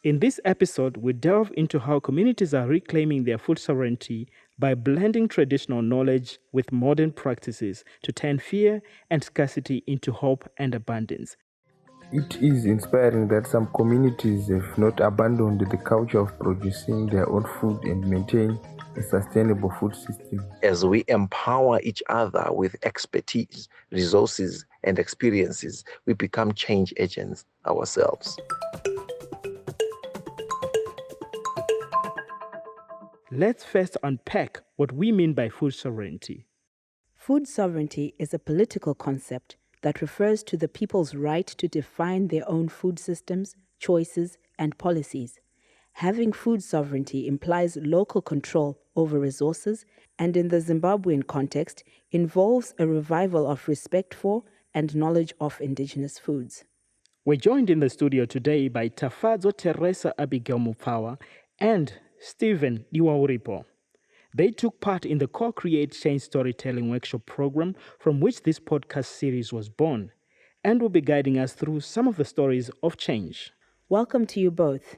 In this episode, we delve into how communities are reclaiming their food sovereignty by blending traditional knowledge with modern practices to turn fear and scarcity into hope and abundance. It is inspiring that some communities have not abandoned the culture of producing their own food and maintain a sustainable food system. As we empower each other with expertise, resources, and experiences, we become change agents ourselves. Let's first unpack what we mean by food sovereignty. Food sovereignty is a political concept that refers to the people's right to define their own food systems, choices, and policies. Having food sovereignty implies local control over resources and, in the Zimbabwean context, involves a revival of respect for and knowledge of indigenous foods. We're joined in the studio today by Tafadzo Teresa Abigail Mupawa and Stephen Diwauripo. They took part in the Co-Create Change Storytelling Workshop program from which this podcast series was born, and will be guiding us through some of the stories of change. Welcome to you both.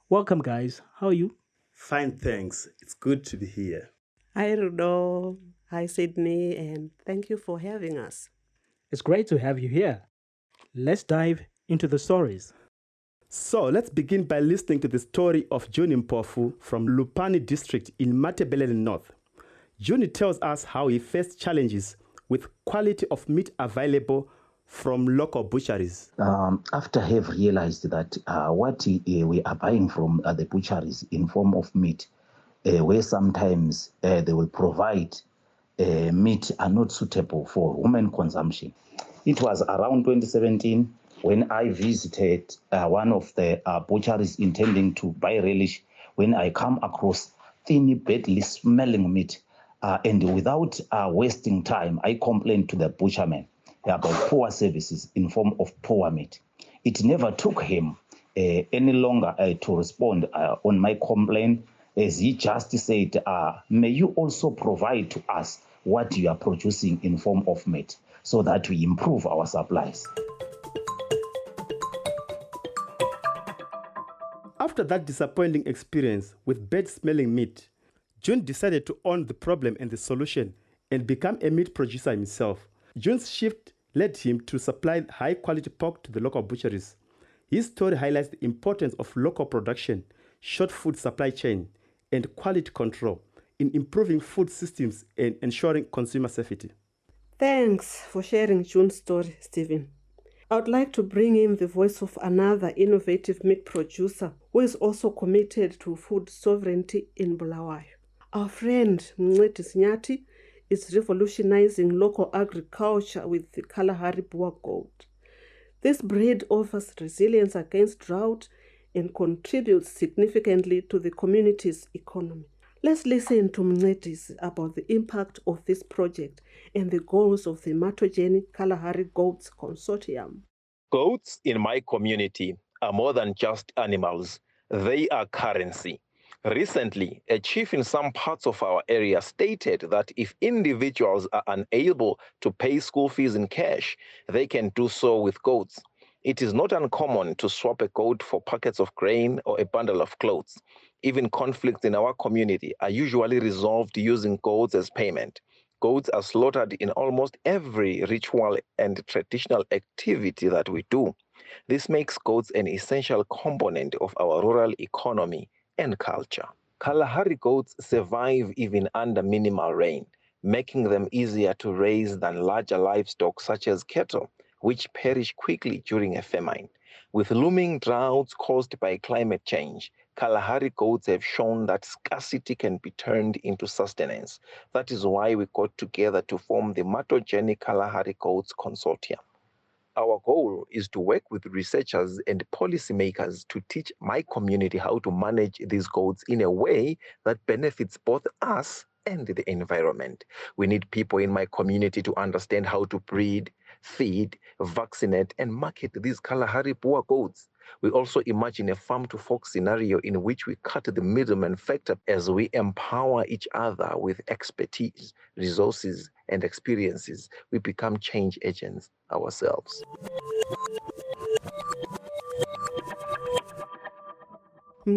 Welcome, guys. How are you? Fine, thanks. It's good to be here. Hi, Rudo. Hi, Sydney, and thank you for having us. It's great to have you here. Let's dive into the stories. So let's begin by listening to the story of Juni Mpofu from Lupani district in Matabeleland North. Juni tells us how he faced challenges with quality of meat available from local butcheries. After I have realized that what we are buying from the butcheries in form of meat, where sometimes they will provide meat are not suitable for human consumption. It was around 2017 when I visited one of the butcheries intending to buy relish, when I come across thin, badly smelling meat. And without wasting time, I complained to the butcherman about poor services in form of poor meat. It never took him any longer to respond on my complaint, as he just said, may you also provide to us what you are producing in form of meat so that we improve our supplies. After that disappointing experience with bad-smelling meat, June decided to own the problem and the solution and become a meat producer himself. June's shift led him to supply high-quality pork to the local butcheries. His story highlights the importance of local production, short food supply chain, and quality control in improving food systems and ensuring consumer safety. Thanks for sharing June's story, Stephen. I would like to bring in the voice of another innovative meat producer who is also committed to food sovereignty in Bulawayo. Our friend Mncedi Nyati is revolutionizing local agriculture with the Kalahari Boer goat. This breed offers resilience against drought and contributes significantly to the community's economy. Let's listen to Mncedi about the impact of this project and the goals of the Matogeni Kalahari Goats Consortium. Goats in my community are more than just animals. They are currency. Recently, a chief in some parts of our area stated that if individuals are unable to pay school fees in cash, they can do so with goats. It is not uncommon to swap a goat for packets of grain or a bundle of clothes. Even conflicts in our community are usually resolved using goats as payment. Goats are slaughtered in almost every ritual and traditional activity that we do. This makes goats an essential component of our rural economy and culture. Kalahari goats survive even under minimal rain, making them easier to raise than larger livestock such as cattle, which perish quickly during a famine. With looming droughts caused by climate change, Kalahari goats have shown that scarcity can be turned into sustenance. That is why we got together to form the Matogeni Kalahari Goats Consortium. Our goal is to work with researchers and policymakers to teach my community how to manage these goats in a way that benefits both us and the environment. We need people in my community to understand how to breed, feed, vaccinate, and market these Kalahari Boer goats. We also imagine a farm-to-fork scenario in which we cut the middleman factor as we empower each other with expertise, resources, and experiences. We become change agents ourselves.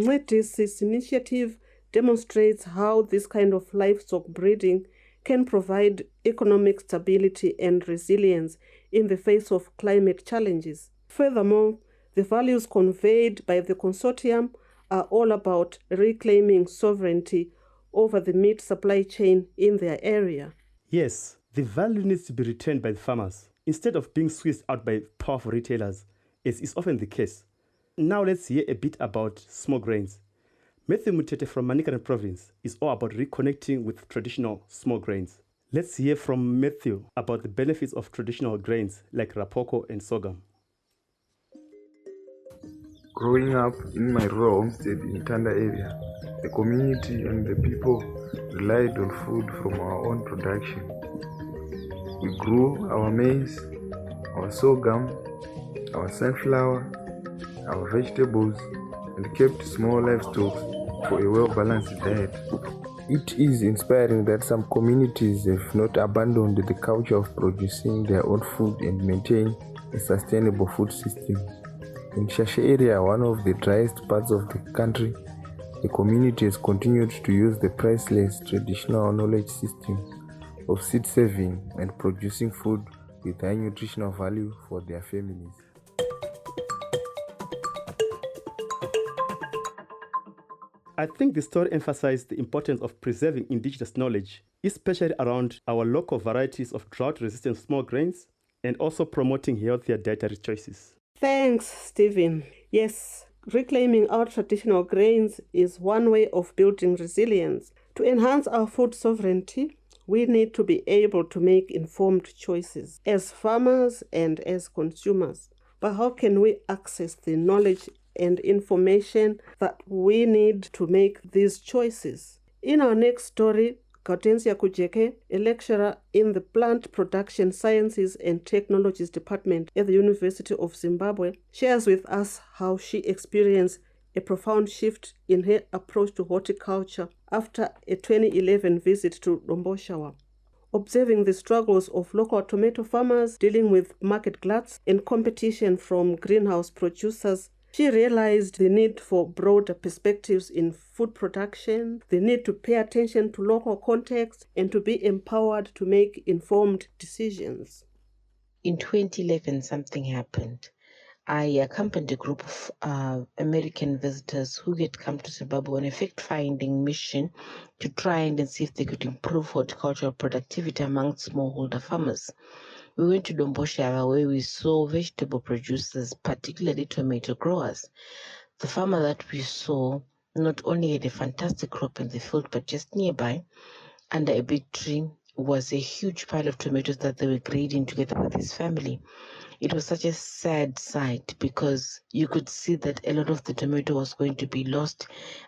Mncedisi's initiative demonstrates how this kind of livestock breeding can provide economic stability and resilience in the face of climate challenges. Furthermore, the values conveyed by the consortium are all about reclaiming sovereignty over the meat supply chain in their area. Yes, the value needs to be retained by the farmers instead of being squeezed out by powerful retailers, as is often the case. Now let's hear a bit about small grains. Matthew Mutete from Manicaland province is all about reconnecting with traditional small grains. Let's hear from Matthew about the benefits of traditional grains like rapoko and sorghum. Growing up in my rural homestead in Tanda area, the community and the people relied on food from our own production. We grew our maize, our sorghum, our sunflower, our vegetables, and kept small livestock for a well-balanced diet. It is inspiring that some communities have not abandoned the culture of producing their own food and maintain a sustainable food system. In Shasha area, one of the driest parts of the country, the community has continued to use the priceless traditional knowledge system of seed saving and producing food with high nutritional value for their families. I think the story emphasized the importance of preserving indigenous knowledge, especially around our local varieties of drought-resistant small grains, and also promoting healthier dietary choices. Thanks, Stephen. Yes, reclaiming our traditional grains is one way of building resilience. To enhance our food sovereignty, we need to be able to make informed choices as farmers and as consumers. But how can we access the knowledge and information that we need to make these choices? In our next story, Skłodowska-Curie, a lecturer in the Plant Production Sciences and Technologies Department at the University of Zimbabwe, shares with us how she experienced a profound shift in her approach to horticulture after a 2011 visit to Domboshawa. Observing the struggles of local tomato farmers dealing with market gluts and competition from greenhouse producers, she realized the need for broader perspectives in food production, the need to pay attention to local context, and to be empowered to make informed decisions. In 2011, something happened. I accompanied a group of American visitors who had come to Zimbabwe on a fact-finding mission to try and see if they could improve horticultural productivity among smallholder farmers. We went to Domboshawa where we saw vegetable producers, particularly tomato growers. The farmer that we saw not only had a fantastic crop in the field, but just nearby, under a big tree, was a huge pile of tomatoes that they were grading together with his family. It was such a sad sight because you could see that a lot of the tomato was going to be lost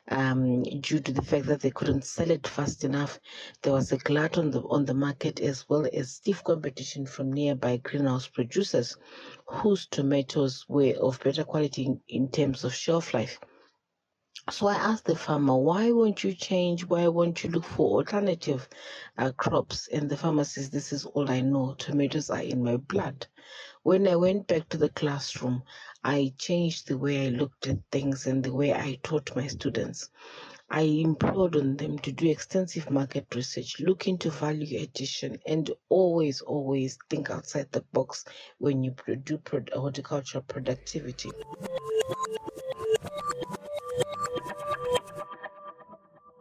due to the fact that they couldn't sell it fast enough. There was a glut on the market, as well as stiff competition from nearby greenhouse producers whose tomatoes were of better quality in terms of shelf life. So I asked the farmer, why won't you change? Why won't you look for alternative crops? And the farmer says, this is all I know. Tomatoes are in my blood. When I went back to the classroom, I changed the way I looked at things and the way I taught my students. I implored on them to do extensive market research, look into value addition, and always think outside the box when you do horticultural productivity.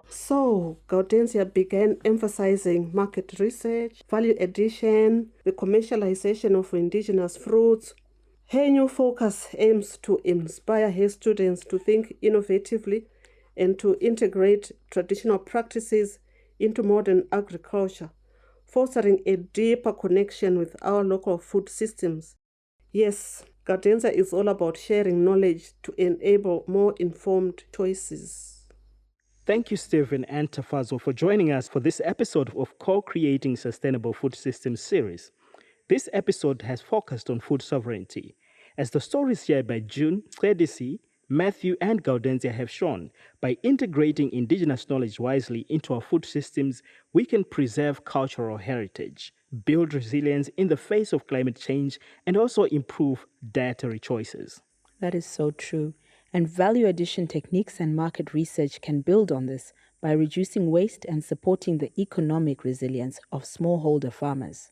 So, Gaudensia began emphasizing market research, value addition, the commercialization of indigenous fruits. Her new focus aims to inspire her students to think innovatively and to integrate traditional practices into modern agriculture, fostering a deeper connection with our local food systems. Yes, Gaudensia is all about sharing knowledge to enable more informed choices. Thank you, Stephen and Tafazo, for joining us for this episode of Co-Creating Sustainable Food Systems series. This episode has focused on food sovereignty. As the stories shared by June, Mncedisi, Matthew, and Gaudensia have shown, by integrating indigenous knowledge wisely into our food systems, we can preserve cultural heritage, build resilience in the face of climate change, and also improve dietary choices. That is so true. And value addition techniques and market research can build on this by reducing waste and supporting the economic resilience of smallholder farmers.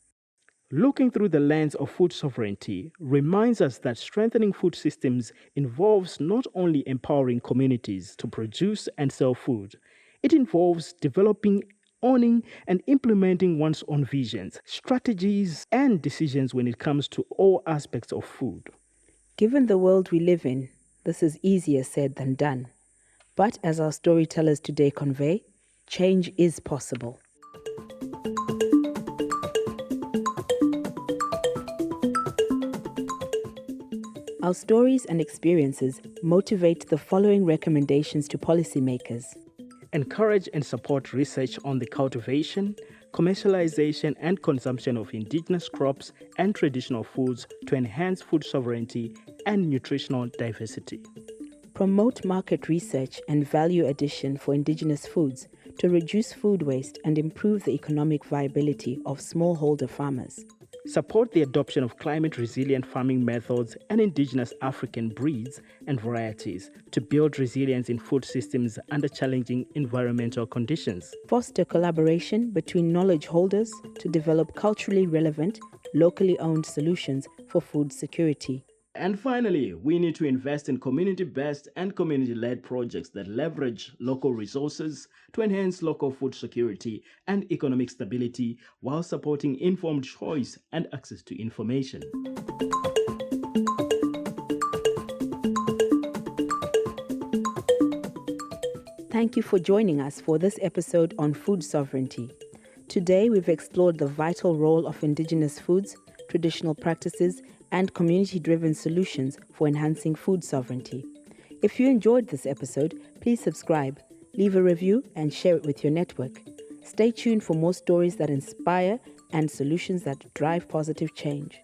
Looking through the lens of food sovereignty reminds us that strengthening food systems involves not only empowering communities to produce and sell food, it involves developing, owning, and implementing one's own visions, strategies, and decisions when it comes to all aspects of food. Given the world we live in, this is easier said than done. But as our storytellers today convey, change is possible. Our stories and experiences motivate the following recommendations to policymakers. Encourage and support research on the cultivation, commercialization, and consumption of indigenous crops and traditional foods to enhance food sovereignty and nutritional diversity. Promote market research and value addition for indigenous foods to reduce food waste and improve the economic viability of smallholder farmers. Support the adoption of climate-resilient farming methods and indigenous African breeds and varieties to build resilience in food systems under challenging environmental conditions. Foster collaboration between knowledge holders to develop culturally relevant, locally owned solutions for food security. And finally, we need to invest in community-based and community-led projects that leverage local resources to enhance local food security and economic stability while supporting informed choice and access to information. Thank you for joining us for this episode on food sovereignty. Today, we've explored the vital role of indigenous foods, traditional practices, and community-driven solutions for enhancing food sovereignty. If you enjoyed this episode, please subscribe, leave a review, and share it with your network. Stay tuned for more stories that inspire and solutions that drive positive change.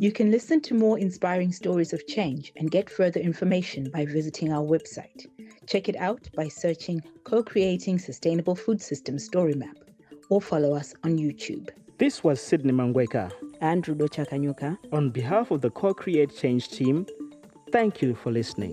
You can listen to more inspiring stories of change and get further information by visiting our website. Check it out by searching Co-Creating Sustainable Food Systems Story Map or follow us on YouTube. This was Sydney Mangweka and Rudo Chakanyuka. On behalf of the Co-Create Change team, thank you for listening.